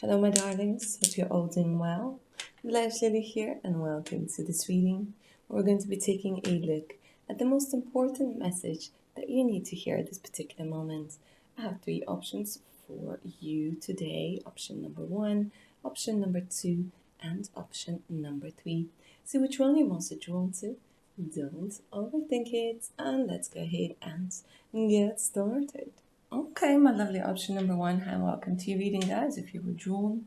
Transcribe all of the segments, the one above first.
Hello, my darlings. Hope you're all doing well. Blanche Lily here, and welcome to this reading. We're going to be taking a look at the most important message that you need to hear at this particular moment. I have three options for you today: option number one, option number two, and option number three. See which one you want to draw to. Don't overthink it, and let's go ahead and get started. Okay, my lovely option number one. Hi, welcome to your reading, guys. If you were drawn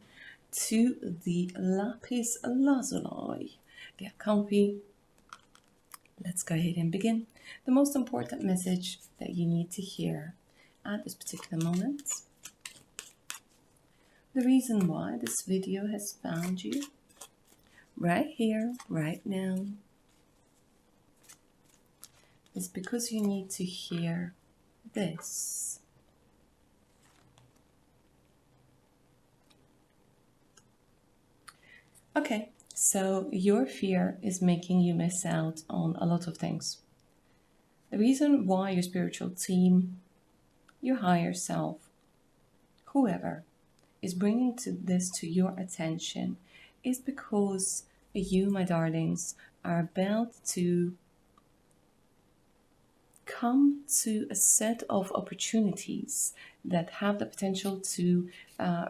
to the lapis lazuli, get comfy. Let's go ahead and begin. The most important message that you need to hear at this particular moment. The reason why this video has found you right here, right now, is because you need to hear this. Okay, so your fear is making you miss out on a lot of things. The reason why your spiritual team, your higher self, whoever is bringing this to your attention is because you, my darlings, are about to come to a set of opportunities that have the potential to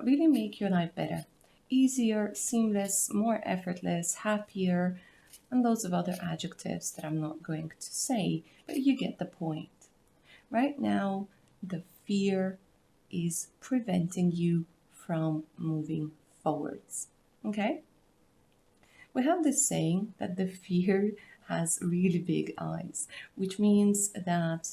really make your life better. Easier, seamless, more effortless, happier, and loads of other adjectives that I'm not going to say, but you get the point. Right now, the fear is preventing you from moving forwards. Okay? We have this saying that the fear has really big eyes, which means that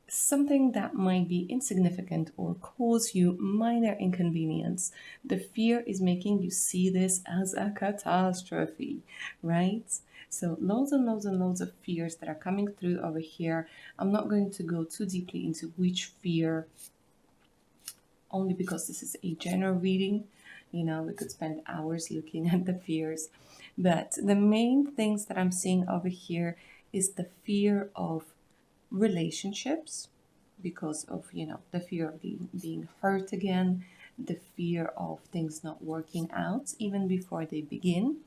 something that might be insignificant or cause you minor inconvenience, the fear is making you see this as a catastrophe, right? So loads and loads and loads of fears that are coming through over here. I'm not going to go too deeply into which fear, only because this is a general reading. You know, we could spend hours looking at the fears, but the main things that I'm seeing over here is the fear of relationships, because of, you know, the fear of being hurt again, the fear of things not working out even before they begin,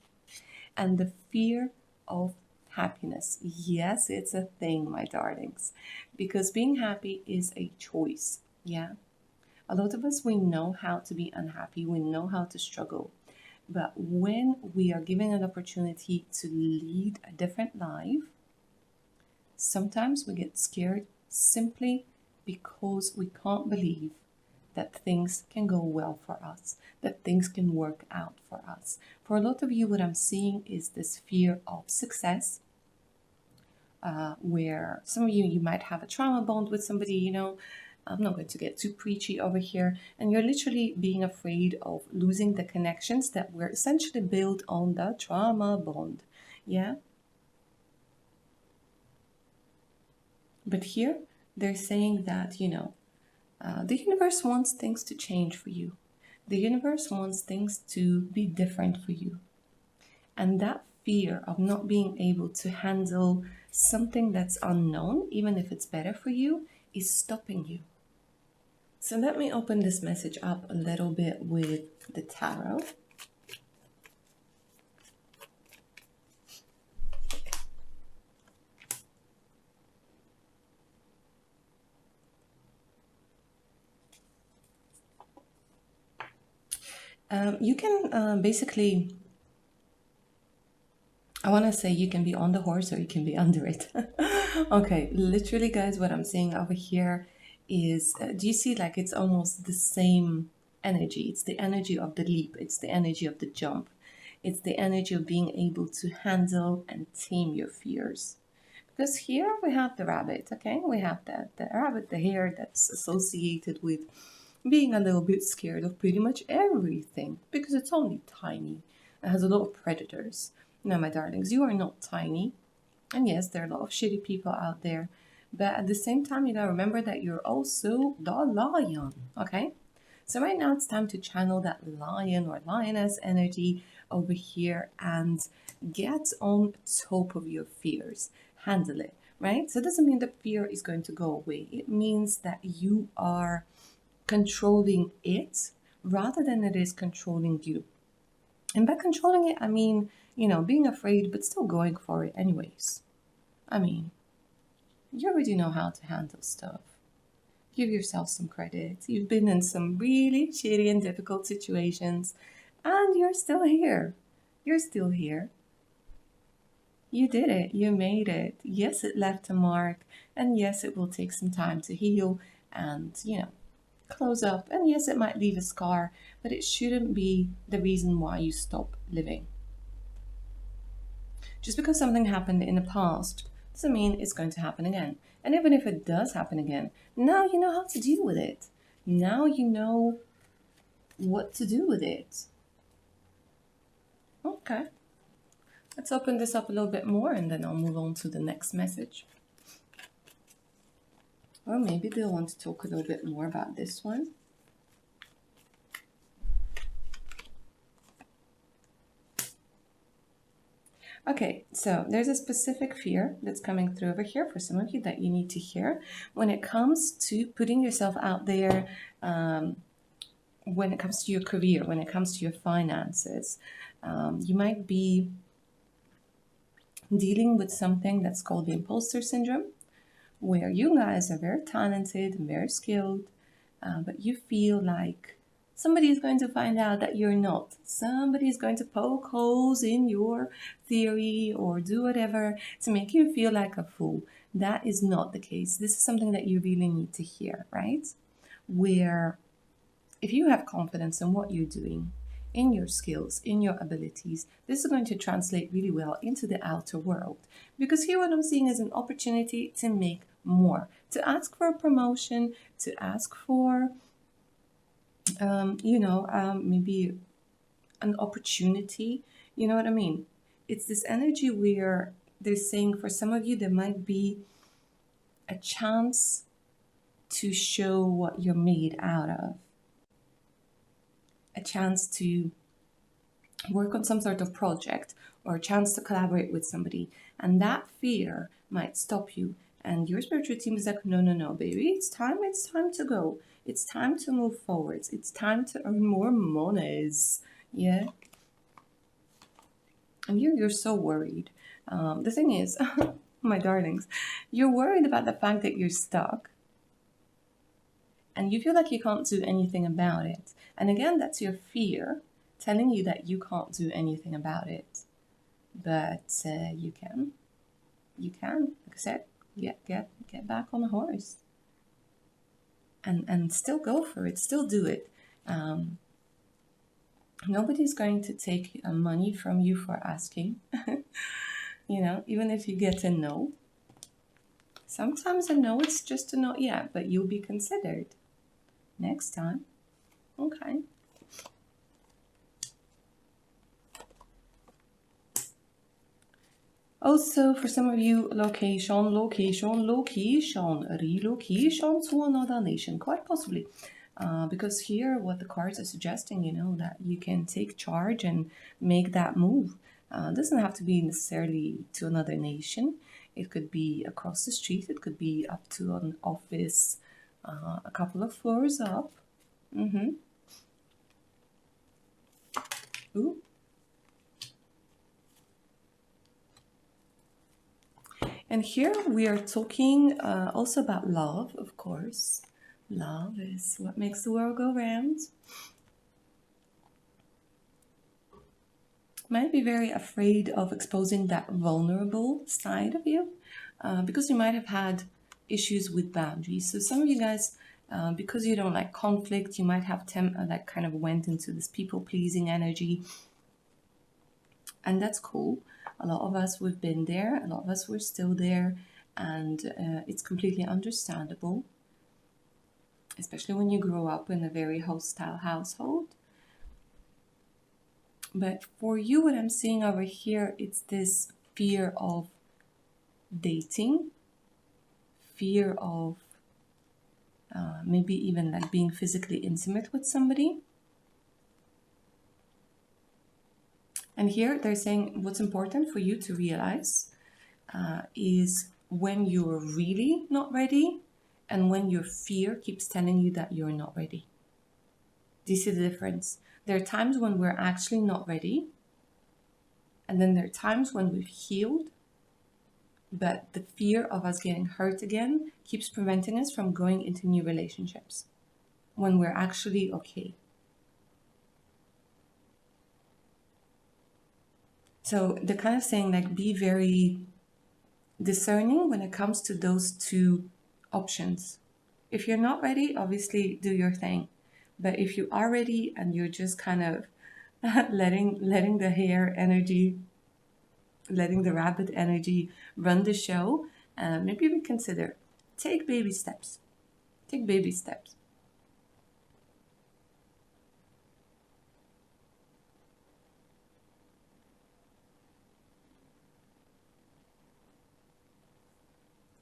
and the fear of happiness. Yes, it's a thing, my darlings, because being happy is a choice. Yeah, a lot of us, we know how to be unhappy, we know how to struggle, but when we are given an opportunity to lead a different life, sometimes we get scared simply because we can't believe that things can go well for us, that things can work out for us. For a lot of you, what I'm seeing is this fear of success, where some of you might have a trauma bond with somebody, you know. I'm not going to get too preachy over here, and you're literally being afraid of losing the connections that were essentially built on the trauma bond. Yeah. But here, they're saying that, you know, the universe wants things to change for you. The universe wants things to be different for you. And that fear of not being able to handle something that's unknown, even if it's better for you, is stopping you. So let me open this message up a little bit with the tarot. You can basically, I want to say you can be on the horse or you can be under it. Okay, literally, guys, what I'm seeing over here is, do you see, like, it's almost the same energy. It's the energy of the leap. It's the energy of the jump. It's the energy of being able to handle and tame your fears. Because here we have the rabbit, okay? We have the rabbit, the hare that's associated with being a little bit scared of pretty much everything because it's only tiny. It has a lot of predators. Now, my darlings, you are not tiny. And yes, there are a lot of shitty people out there. But at the same time, you gotta remember that you're also the lion, okay? So right now it's time to channel that lion or lioness energy over here and get on top of your fears. Handle it, right? So it doesn't mean the fear is going to go away. It means that you are controlling it rather than it is controlling you. And by controlling it, I mean, being afraid, but still going for it anyways. I mean, you already know how to handle stuff. Give yourself some credit. You've been in some really shitty and difficult situations, and you're still here. You're still here. You did it. You made it. Yes, it left a mark, and yes, it will take some time to heal and, close up. And yes, it might leave a scar, but it shouldn't be the reason why you stop living. Just because something happened in the past doesn't mean it's going to happen again. And even if it does happen again, now you know how to deal with it. Now you know what to do with it. Okay. Let's open this up a little bit more and then I'll move on to the next message. Or maybe they'll want to talk a little bit more about this one. Okay, so there's a specific fear that's coming through over here for some of you that you need to hear when it comes to putting yourself out there, when it comes to your career, when it comes to your finances. You might be dealing with something that's called the imposter syndrome, where you guys are very talented and very skilled, but you feel like somebody is going to find out that you're not. Somebody is going to poke holes in your theory or do whatever to make you feel like a fool. That is not the case. This is something that you really need to hear, right? Where if you have confidence in what you're doing, in your skills, in your abilities, this is going to translate really well into the outer world. Because here what I'm seeing is an opportunity to make more, to ask for a promotion, to ask for, maybe an opportunity. You know what I mean? It's this energy where they're saying for some of you, there might be a chance to show what you're made out of. A chance to work on some sort of project or a chance to collaborate with somebody. And that fear might stop you. And your spiritual team is like, no, baby, it's time to go. It's time to move forwards. It's time to earn more monies. Yeah. And you're so worried. The thing is, my darlings, you're worried about the fact that you're stuck. And you feel like you can't do anything about it. And again, that's your fear telling you that you can't do anything about it. But you can. You can. Like I said, get back on the horse. And still go for it. Still do it. Nobody's going to take money from you for asking. Even if you get a no. Sometimes a no is just a no, yeah, but you'll be considered. Next time. Okay. Also, for some of you, relocation to another nation, quite possibly. Because here, what the cards are suggesting, that you can take charge and make that move. Doesn't have to be necessarily to another nation. It could be across the street. It could be up to an office, a couple of floors up. Ooh. And here we are talking also about love, of course. Love is what makes the world go round. Might be very afraid of exposing that vulnerable side of you because you might have had issues with boundaries. So some of you guys, because you don't like conflict, you might have kind of went into this people-pleasing energy. And that's cool. A lot of us, we've been there. A lot of us, we're still there. And it's completely understandable. Especially when you grow up in a very hostile household. But for you, what I'm seeing over here, it's this fear of dating. Fear of maybe even like being physically intimate with somebody. And here they're saying what's important for you to realize is when you're really not ready and when your fear keeps telling you that you're not ready. Do you see the difference? There are times when we're actually not ready, and then there are times when we've healed, but the fear of us getting hurt again keeps preventing us from going into new relationships when we're actually okay. So they're kind of saying, like, be very discerning when it comes to those two options. If you're not ready, obviously do your thing. But if you are ready and you're just kind of letting the hare energy, letting the rabbit energy run the show, maybe reconsider. Take baby steps. Take baby steps.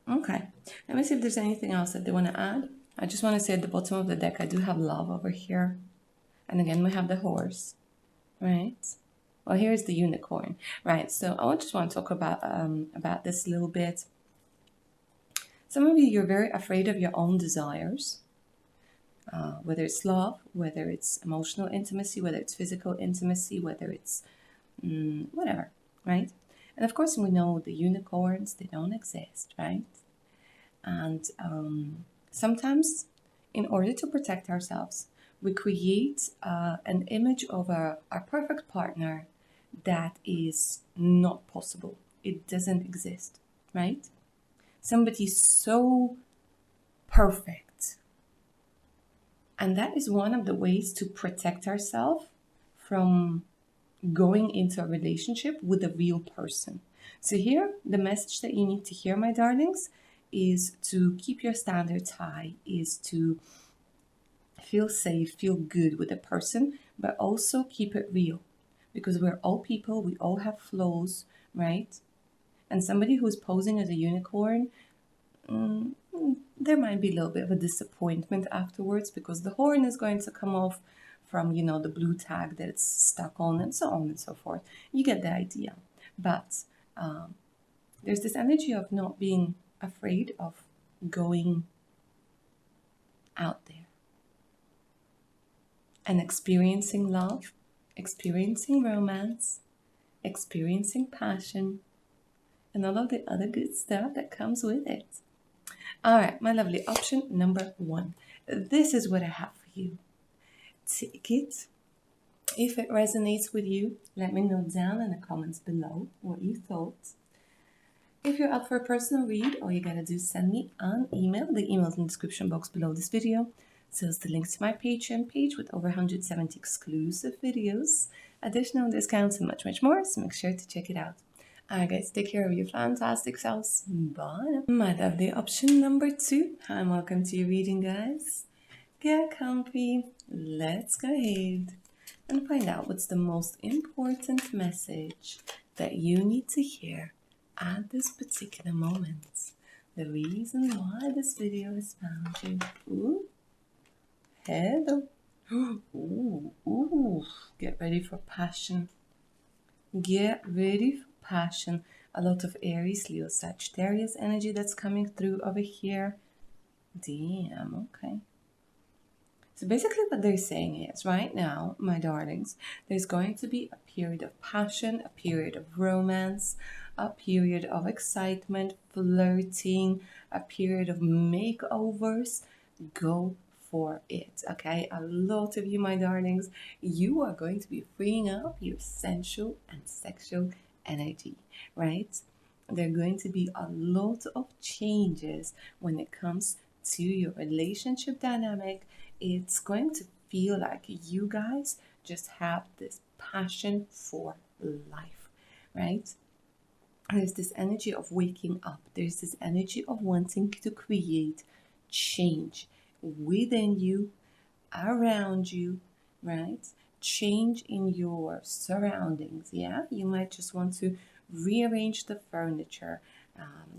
Okay, let me see if there's anything else that they want to add. I just want to say at the bottom of the deck, I do have love over here. And again, we have the horse, right? Well, here's the unicorn, right? So I just want to talk about this a little bit. Some of you're very afraid of your own desires, whether it's love, whether it's emotional intimacy, whether it's physical intimacy, whether it's whatever, right? And of course, we know the unicorns, they don't exist, right? And sometimes, in order to protect ourselves, we create an image of our perfect partner that is not possible. It doesn't exist, right? Somebody so perfect. And that is one of the ways to protect ourselves from going into a relationship with a real person. So here, the message that you need to hear, my darlings, is to keep your standards high, is to feel safe, feel good with a person, but also keep it real. Because we're all people, we all have flaws, right? And somebody who's posing as a unicorn, there might be a little bit of a disappointment afterwards because the horn is going to come off from, the blue tag that it's stuck on and so on and so forth. You get the idea. But there's this energy of not being afraid of going out there and experiencing love, experiencing romance, experiencing passion, and all of the other good stuff that comes with it. All right, my lovely, option number 1. This is what I have for you. Take it. If it resonates with you, let me know down in the comments below what you thought. If you're up for a personal read, all you gotta do is send me an email. The email's in the description box below this video. So it's the links to my Patreon page with over 170 exclusive videos, additional discounts, and much, much more. So make sure to check it out. Alright guys, take care of your fantastic selves. Bye. My lovely, option number 2. Hi, and welcome to your reading, guys. Get comfy. Let's go ahead and find out what's the most important message that you need to hear at this particular moment. The reason why this video has found you. Ooh. Hello. Ooh. Get ready for passion. Get ready for passion. A lot of Aries, Leo, Sagittarius energy that's coming through over here. Damn, okay. So basically what they're saying is, right now, my darlings, there's going to be a period of passion, a period of romance, a period of excitement, flirting, a period of makeovers. Go for it, okay? A lot of you, my darlings, you are going to be freeing up your sensual and sexual energy, right? There are going to be a lot of changes when it comes to your relationship dynamic. It's going to feel like you guys just have this passion for life, right? There's this energy of waking up. There's this energy of wanting to create change within you, around you, right? Change in your surroundings, yeah? You might just want to rearrange the furniture.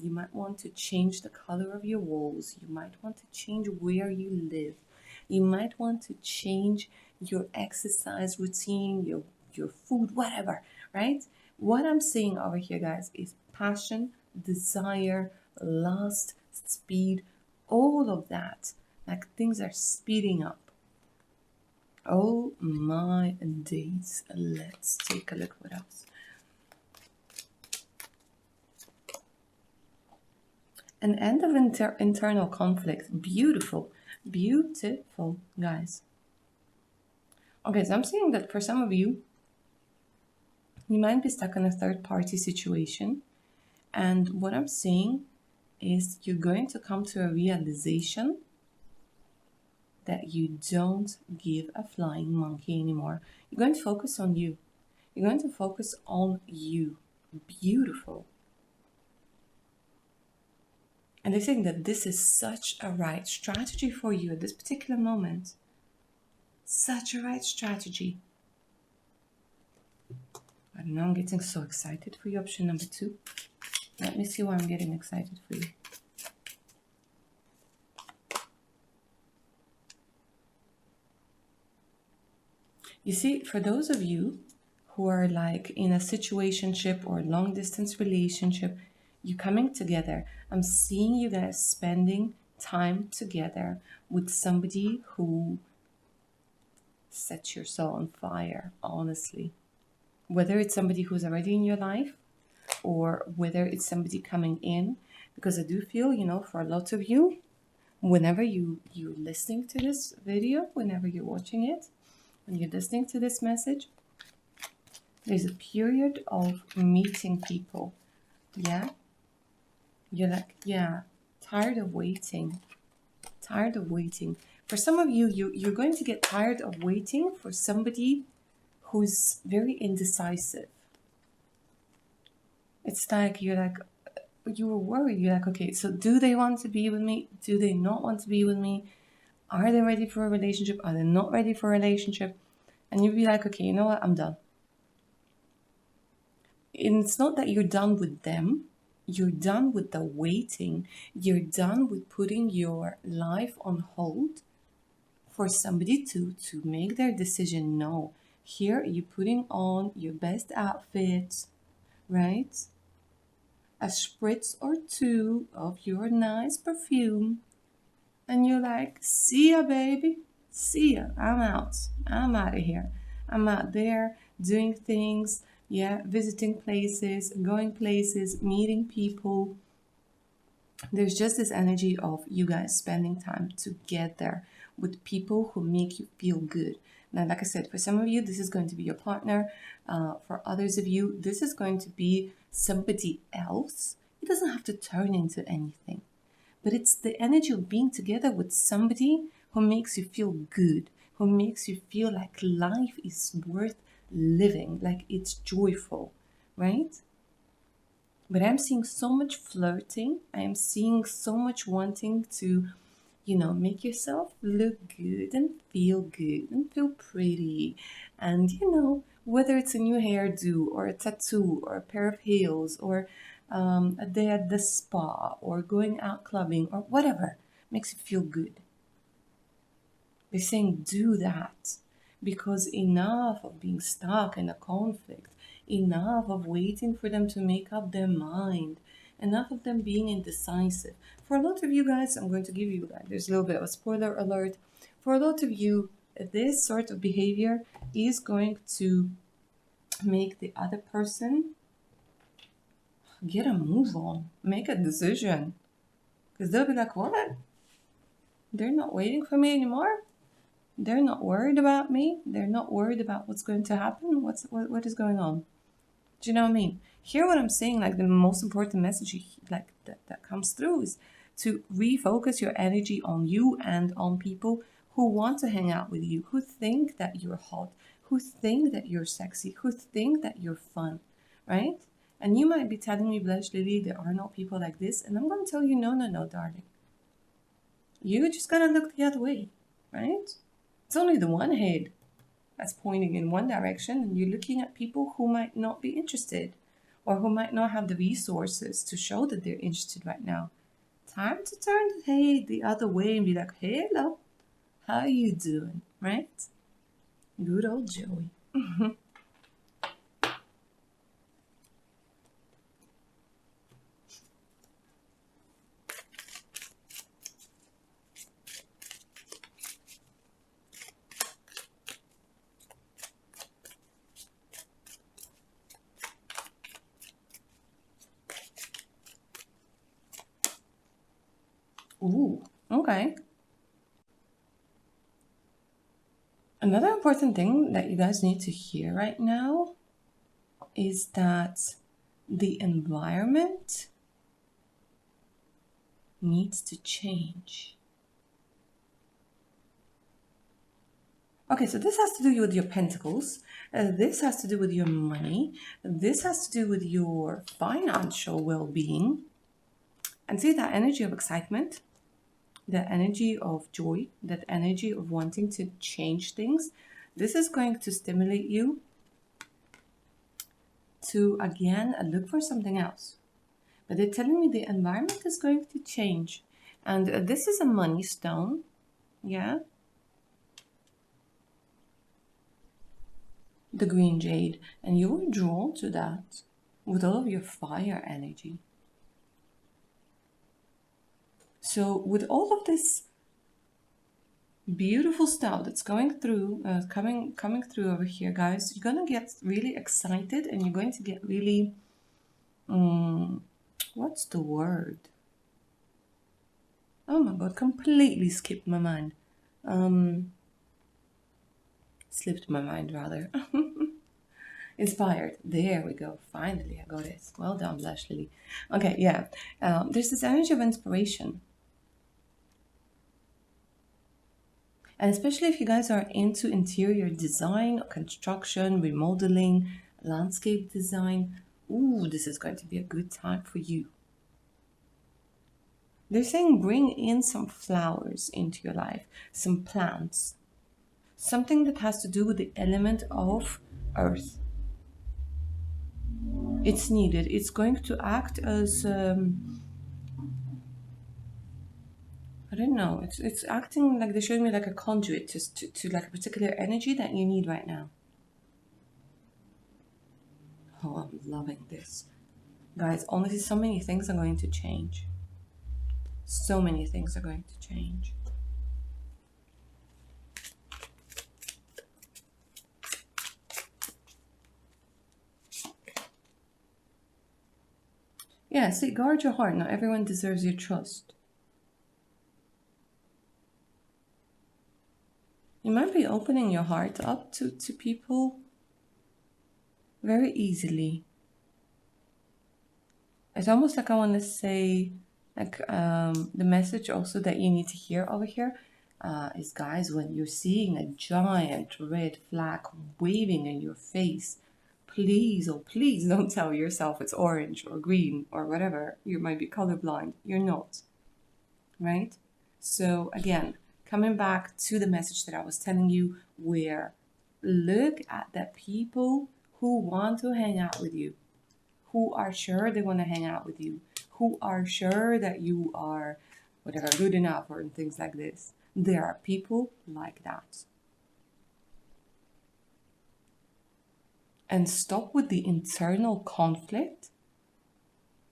You might want to change the color of your walls. You might want to change where you live. You might want to change your exercise routine, your food, whatever, right? What I'm seeing over here, guys, is passion, desire, lust, speed, all of that. Like things are speeding up. Oh my days. Let's take a look what else. An end of internal conflict. Beautiful. Beautiful, guys. Okay, so I'm saying that for some of you, you might be stuck in a third-party situation. And what I'm saying is you're going to come to a realization that you don't give a flying monkey anymore. You're going to focus on you. You're going to focus on you. Beautiful. And I think that this is such a right strategy for you at this particular moment. Such a right strategy. I don't know, I'm getting so excited for you. Option number 2. Let me see why I'm getting excited for you. You see, for those of you who are like in a situationship or long distance relationship, you coming together. I'm seeing you guys spending time together with somebody who sets your soul on fire, honestly. Whether it's somebody who's already in your life or whether it's somebody coming in, because I do feel, you know, for a lot of you, whenever you're listening to this video, whenever you're watching it, when you're listening to this message, there's a period of meeting people. Yeah? You're like, yeah, tired of waiting. Tired of waiting. For some of you, you're going to get tired of waiting for somebody who's very indecisive. It's like you were worried. You're like, okay, so do they want to be with me? Do they not want to be with me? Are they ready for a relationship? Are they not ready for a relationship? And you'd be like, okay, you know what? I'm done. And it's not that you're done with them. You're done with the waiting. You're done with putting your life on hold for somebody to make their decision. No. Here, you're putting on your best outfit, right? A spritz or 2 of your nice perfume. And you're like, see ya, baby. See ya. I'm out. I'm out of here. I'm out there doing things. Yeah, visiting places, going places, meeting people. There's just this energy of you guys spending time together with people who make you feel good. Now, like I said, for some of you, this is going to be your partner. For others of you, this is going to be somebody else. It doesn't have to turn into anything. But it's the energy of being together with somebody who makes you feel good, who makes you feel like life is worth living, like it's joyful, right? But I'm seeing so much flirting. I am seeing so much wanting to, make yourself look good and feel pretty. And, whether it's a new hairdo or a tattoo or a pair of heels or a day at the spa or going out clubbing or whatever makes you feel good. They're saying do that because enough of being stuck in a conflict, enough of waiting for them to make up their mind, enough of them being indecisive. For a lot of you guys, I'm going to give you that. There's a little bit of a spoiler alert. For a lot of you, this sort of behavior is going to make the other person get a move on, make a decision. Because they'll be like, what? They're not waiting for me anymore? They're not worried about me? They're not worried about what's going to happen? What is going on? Do you know what I mean? Hear what I'm saying? Like the most important message that comes through is to refocus your energy on you and on people who want to hang out with you, who think that you're hot, who think that you're sexy, who think that you're fun, right? And you might be telling me, Blanche Lily, there are no people like this. And I'm going to tell you, no, darling. You're just going to look the other way, right? It's only the one head that's pointing in one direction, and you're looking at people who might not be interested or who might not have the resources to show that they're interested right now. Time to turn the head the other way and be like, hello, how you doing, right? Good old Joey. Ooh, okay. Another important thing that you guys need to hear right now is that the environment needs to change. Okay, so this has to do with your pentacles. This has to do with your money. This has to do with your financial well-being. And see that energy of excitement, that energy of joy, that energy of wanting to change things. This is going to stimulate you to, again, look for something else. But they're telling me the environment is going to change. And this is a money stone. Yeah. The green jade. And you were drawn to that with all of your fire energy. So with all of this beautiful stuff that's going through, coming through over here, guys, you're gonna get really excited and you're going to get really, what's the word? Oh my God, completely skipped my mind. Slipped my mind rather. Inspired. There we go. Finally, I got it. Well done, Blush Lily. Okay, yeah. There's this energy of inspiration. And especially if you guys are into interior design, construction, remodeling, landscape design, ooh, this is going to be a good time for you. They're saying bring in some flowers into your life, some plants, something that has to do with the element of earth. It's needed. It's going to act as I don't know. It's acting like they're showing me like a conduit to like a particular energy that you need right now. Oh, I'm loving this. Guys, honestly, so many things are going to change. So many things are going to change. Yeah, see, guard your heart. Not everyone deserves your trust. You might be opening your heart up to people very easily. It's almost like I want to say, like, the message also that you need to hear over here is, guys, when you're seeing a giant red flag waving in your face, please, oh please don't tell yourself it's orange or green or whatever. You might be colorblind. You're not, right? So again, coming back to the message that I was telling you, where look at the people who want to hang out with you, who are sure they want to hang out with you, who are sure that you are whatever good enough or things like this. There are people like that. And stop with the internal conflict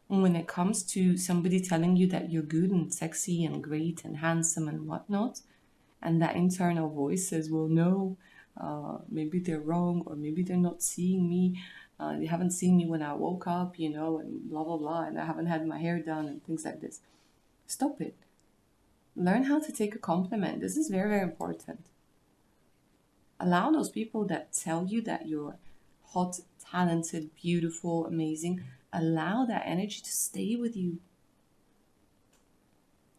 when it comes to somebody telling you that you're good and sexy and great and handsome and whatnot. And that internal voice says, well, no, maybe they're wrong, or maybe they're not seeing me. They haven't seen me when I woke up, you know, and blah, blah, blah, and I haven't had my hair done and things like this. Stop it. Learn how to take a compliment. This is very, very important. Allow those people that tell you that you're hot, talented, beautiful, amazing, allow that energy to stay with you.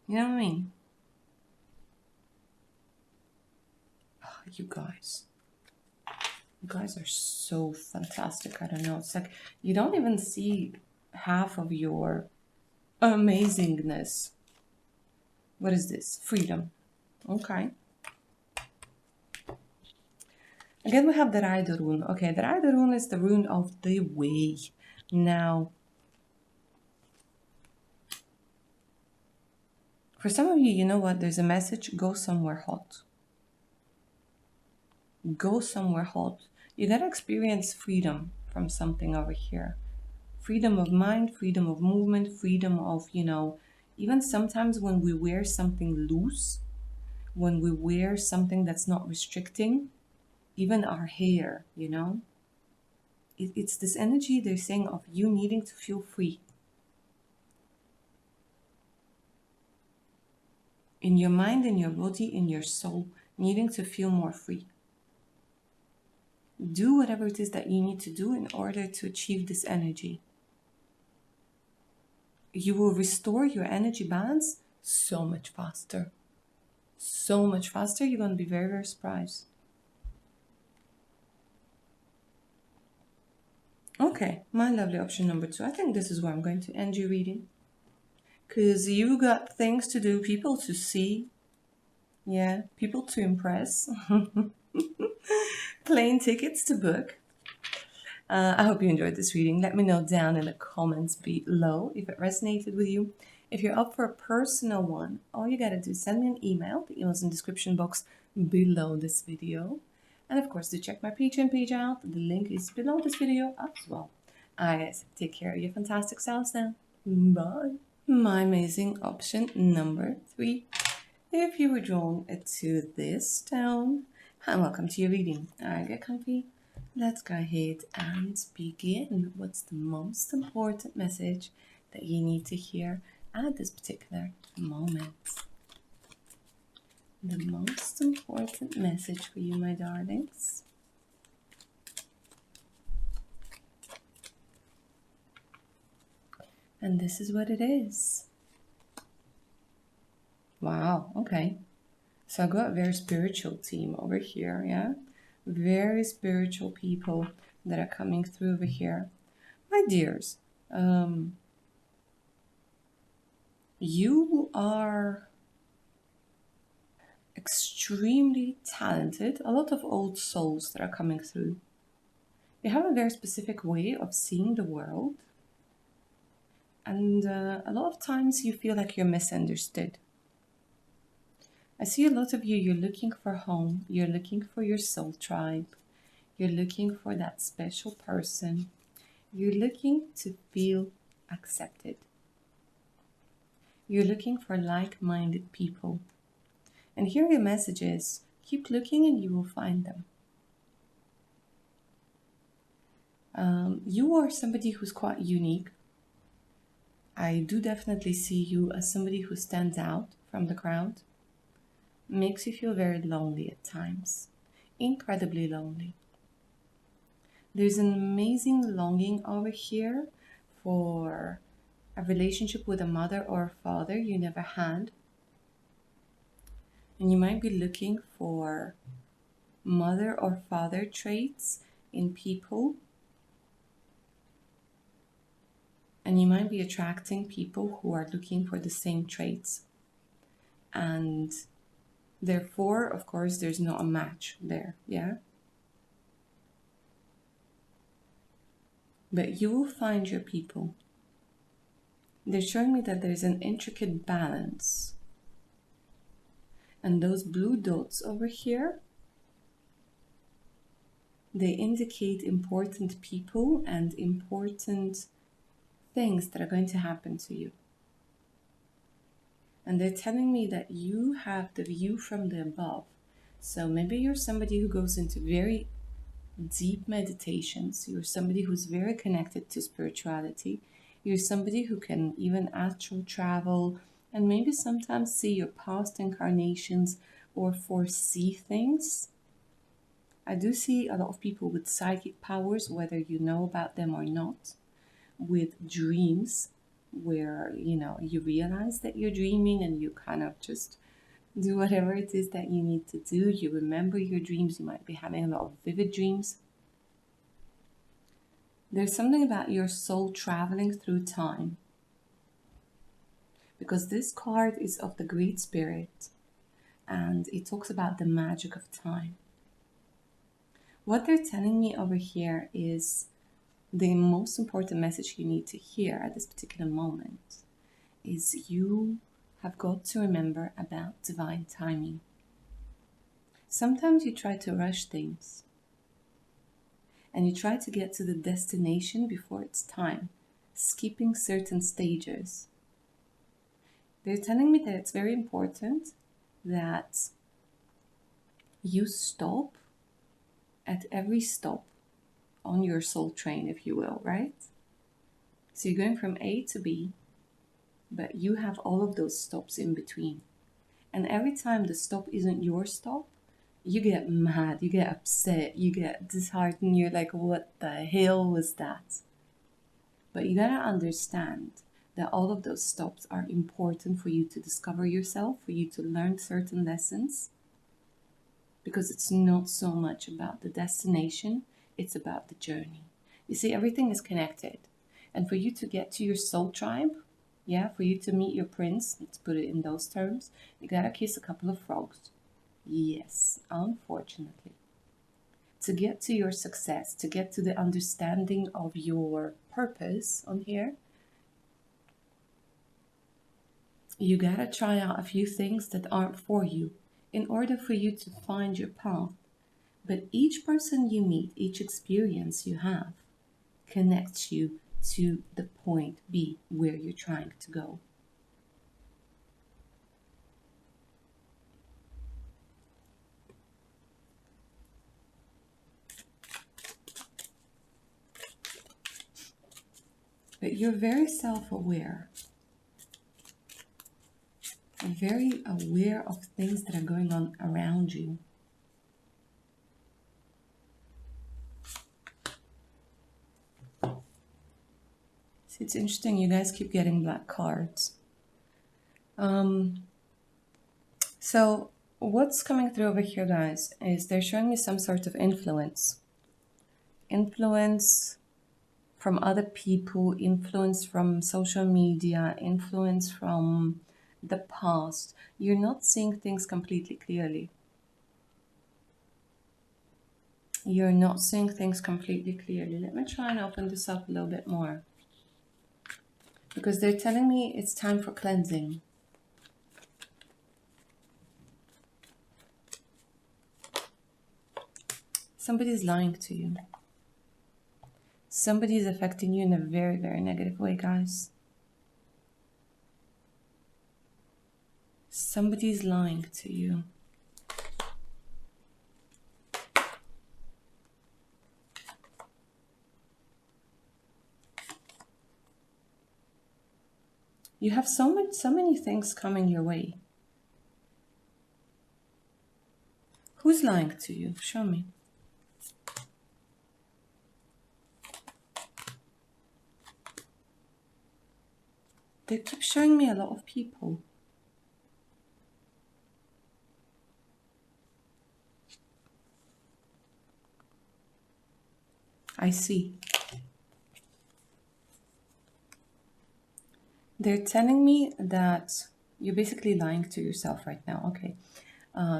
You know what I mean? Oh, you guys are so fantastic. I don't know. It's like you don't even see half of your amazingness. What is this? Freedom. Okay. Again, we have the Rider rune. Okay, the Rider rune is the rune of the way. Now, for some of you, you know what? There's a message. Go somewhere hot. Go somewhere hot. You gotta experience freedom from something over here. Freedom of mind, freedom of movement, freedom of, you know, even sometimes when we wear something loose, when we wear something that's not restricting, even our hair, you know, it's this energy they're saying of you needing to feel free. in your mind, in your body, in your soul, needing to feel more free. Do whatever it is that you need to do in order to achieve this energy. You will restore your energy balance so much faster. So much faster, you're going to be very, very surprised. Okay, my lovely option number 2. I think this is where I'm going to end your reading. Because you got things to do, people to see. Yeah, people to impress. Plane tickets to book. I hope you enjoyed this reading. Let me know down in the comments below if it resonated with you. If you're up for a personal one, all you gotta do is send me an email. The email's in the description box below this video. And of course, do check my Patreon page out. The link is below this video as well. Alright guys, take care of your fantastic selves now. Bye. My amazing option number 3. If you were drawn to this stone, hi, welcome to your reading. Alright, get comfy. Let's go ahead and begin. What's the most important message that you need to hear at this particular moment? The most important message for you, my darlings. And this is what it is. Wow, okay. So I got a very spiritual team over here, yeah? Very spiritual people that are coming through over here. My dears, you are extremely talented. A lot of old souls that are coming through. They have a very specific way of seeing the world. And a lot of times you feel like you're misunderstood. I see a lot of you, you're looking for home, you're looking for your soul tribe, you're looking for that special person, you're looking to feel accepted. You're looking for like-minded people. And here your message is, keep looking and you will find them. You are somebody who's quite unique. I do definitely see you as somebody who stands out from the crowd. Makes you feel very lonely at times, incredibly lonely. There's an amazing longing over here for a relationship with a mother or a father you never had. And you might be looking for mother or father traits in people. And you might be attracting people who are looking for the same traits. And therefore, of course, there's not a match there, yeah? But you will find your people. They're showing me that there's an intricate balance. And those blue dots over here, they indicate important people and important things that are going to happen to you. And they're telling me that you have the view from the above. So maybe you're somebody who goes into very deep meditations. You're somebody who's very connected to spirituality. You're somebody who can even astral travel and maybe sometimes see your past incarnations or foresee things. I do see a lot of people with psychic powers, whether you know about them or not, with dreams where, you realize that you're dreaming and you kind of just do whatever it is that you need to do. You remember your dreams. You might be having a lot of vivid dreams. There's something about your soul traveling through time. Because this card is of the Great Spirit and it talks about the magic of time. What they're telling me over here is the most important message you need to hear at this particular moment is you have got to remember about divine timing. Sometimes you try to rush things and you try to get to the destination before it's time, skipping certain stages. They're telling me that it's very important that you stop at every stop on your soul train, if you will, right? So you're going from A to B, but you have all of those stops in between. And every time the stop isn't your stop, you get mad, you get upset, you get disheartened. You're like, what the hell was that? But you gotta understand that all of those stops are important for you to discover yourself, for you to learn certain lessons, because it's not so much about the destination, it's about the journey. You see, everything is connected. And for you to get to your soul tribe, yeah, for you to meet your prince, let's put it in those terms, you gotta kiss a couple of frogs. Yes, unfortunately. To get to your success, to get to the understanding of your purpose on here, you gotta try out a few things that aren't for you in order for you to find your path. But each person you meet, each experience you have, connects you to the point B where you're trying to go. But you're very self-aware. You're very aware of things that are going on around you. See, it's interesting, you guys keep getting black cards. So what's coming through over here, guys, is they're showing me some sort of influence. Influence from other people, influence from social media, influence from the past. You're not seeing things completely clearly. You're not seeing things completely clearly. Let me try and open this up a little bit more. Because they're telling me it's time for cleansing. Somebody's lying to you. Somebody's affecting you in a very, very negative way, guys. Somebody's lying to you. You have so many things coming your way. Who's lying to you? Show me. They keep showing me a lot of people. I see. They're telling me that you're basically lying to yourself right now. Okay.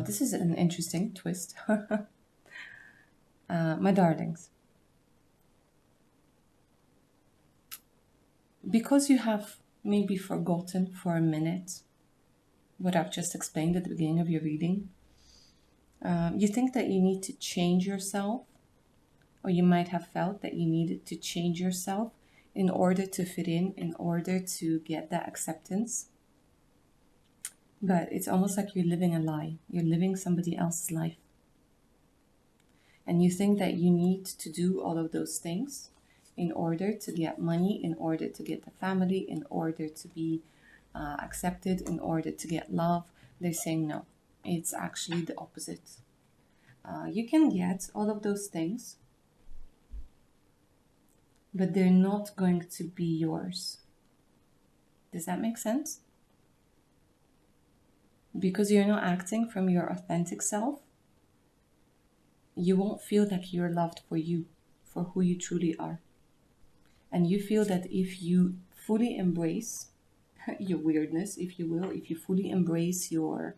This is an interesting twist. My darlings. Because you have maybe forgotten for a minute what I've just explained at the beginning of your reading, you think that you need to change yourself, or you might have felt that you needed to change yourself in order to fit in order to get that acceptance. But it's almost like you're living a lie. You're living somebody else's life. And you think that you need to do all of those things in order to get money, in order to get the family, in order to be accepted, in order to get love. They're saying no. It's actually the opposite. You can get all of those things, but they're not going to be yours. Does that make sense? Because you're not acting from your authentic self, you won't feel that you're loved for you, for who you truly are. And you feel that if you fully embrace your weirdness, if you will, if you fully embrace your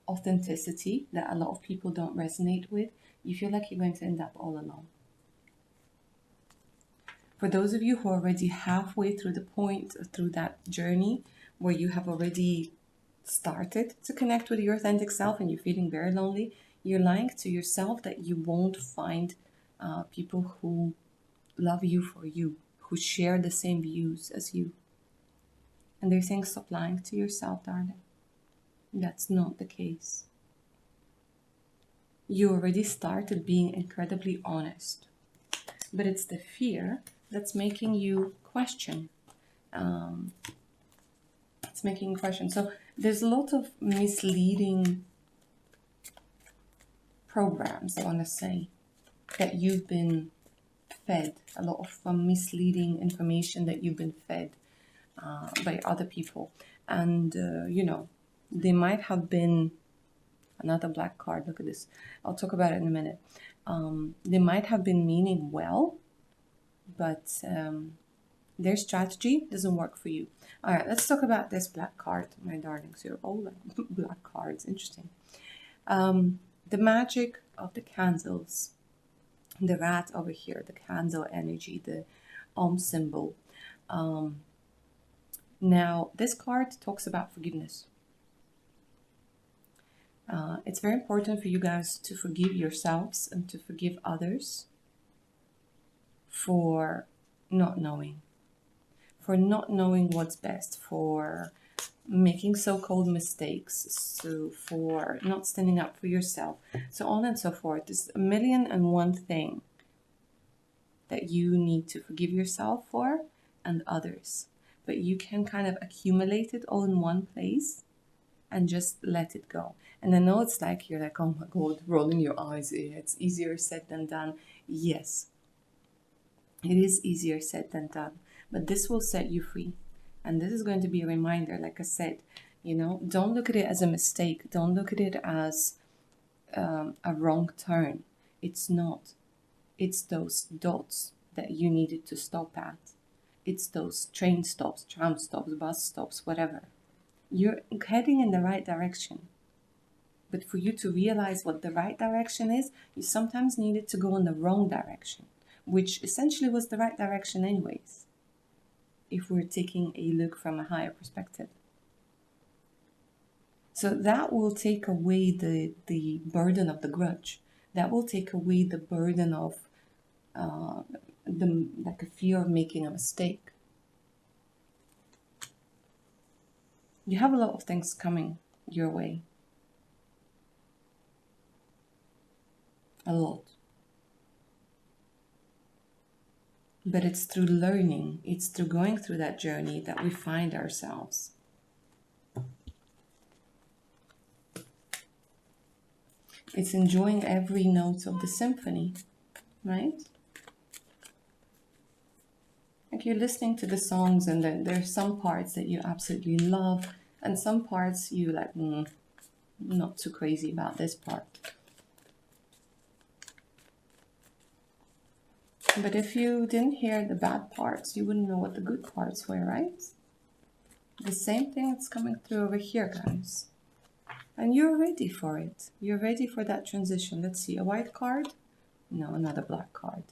authenticity that a lot of people don't resonate with, you feel like you're going to end up all alone. For those of you who are already halfway through the point, through that journey where you have already started to connect with your authentic self and you're feeling very lonely, you're lying to yourself that you won't find people who love you for you, who share the same views as you. And they're saying, stop lying to yourself, darling. That's not the case. You already started being incredibly honest. But it's the fear that's making you question. It's making you question. So There's a lot of misleading programs, I want to say, that you've been fed, a lot of misleading information that you've been fed by other people. And, you know, they might have been, another black card, look at this, I'll talk about it in a minute. They might have been meaning well, but their strategy doesn't work for you. All right, let's talk about this black card, my darlings. You're all like black cards, interesting. The magic of the candles, the rat over here, the candle energy, the symbol. Now, this card talks about forgiveness. It's very important for you guys to forgive yourselves and to forgive others for not knowing. For not knowing what's best, for making so-called mistakes, so for not standing up for yourself, so on and so forth. There's a million and one thing that you need to forgive yourself for and others. But you can kind of accumulate it all in one place and just let it go. And I know it's like, you're like, oh my God, rolling your eyes. It's easier said than done. Yes, it is easier said than done. But this will set you free. And this is going to be a reminder, like I said, you know, don't look at it as a mistake. Don't look at it as a wrong turn. It's not. It's those dots that you needed to stop at. It's those train stops, tram stops, bus stops, whatever. You're heading in the right direction. But for you to realize what the right direction is, you sometimes needed to go in the wrong direction, which essentially was the right direction anyways, if we're taking a look from a higher perspective. So that will take away the burden of the grudge. That will take away the burden of like a fear of making a mistake. You have a lot of things coming your way. A lot. But it's through learning, it's through going through that journey that we find ourselves. It's enjoying every note of the symphony, right? Like you're listening to the songs and then there's some parts that you absolutely love and some parts you like, not too crazy about this part. But if you didn't hear the bad parts, you wouldn't know what the good parts were, right? The same thing that's coming through over here, guys. And you're ready for it. You're ready for that transition. Let's see, a white card? No, another black card.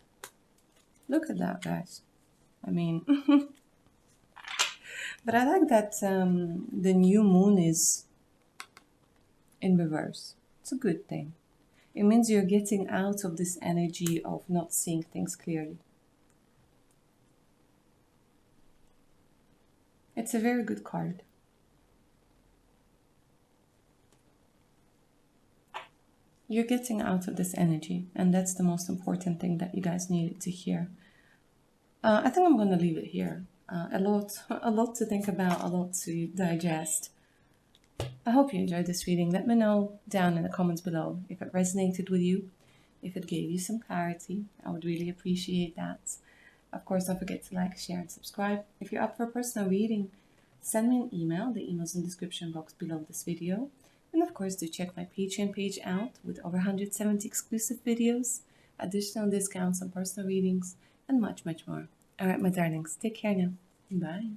Look at that, guys. I mean, but I like that the new moon is in reverse. It's a good thing. It means you're getting out of this energy of not seeing things clearly. It's a very good card. You're getting out of this energy, and that's the most important thing that you guys needed to hear. I think I'm going to leave it here. A lot to think about, a lot to digest. I hope you enjoyed this reading. Let me know down in the comments below if it resonated with you, if it gave you some clarity. I would really appreciate that. Of course, don't forget to like, share, and subscribe. If you're up for a personal reading, send me an email. The email's in the description box below this video. And of course, do check my Patreon page out with over 170 exclusive videos, additional discounts on personal readings, and much, much more. All right, my darlings, take care now. Bye.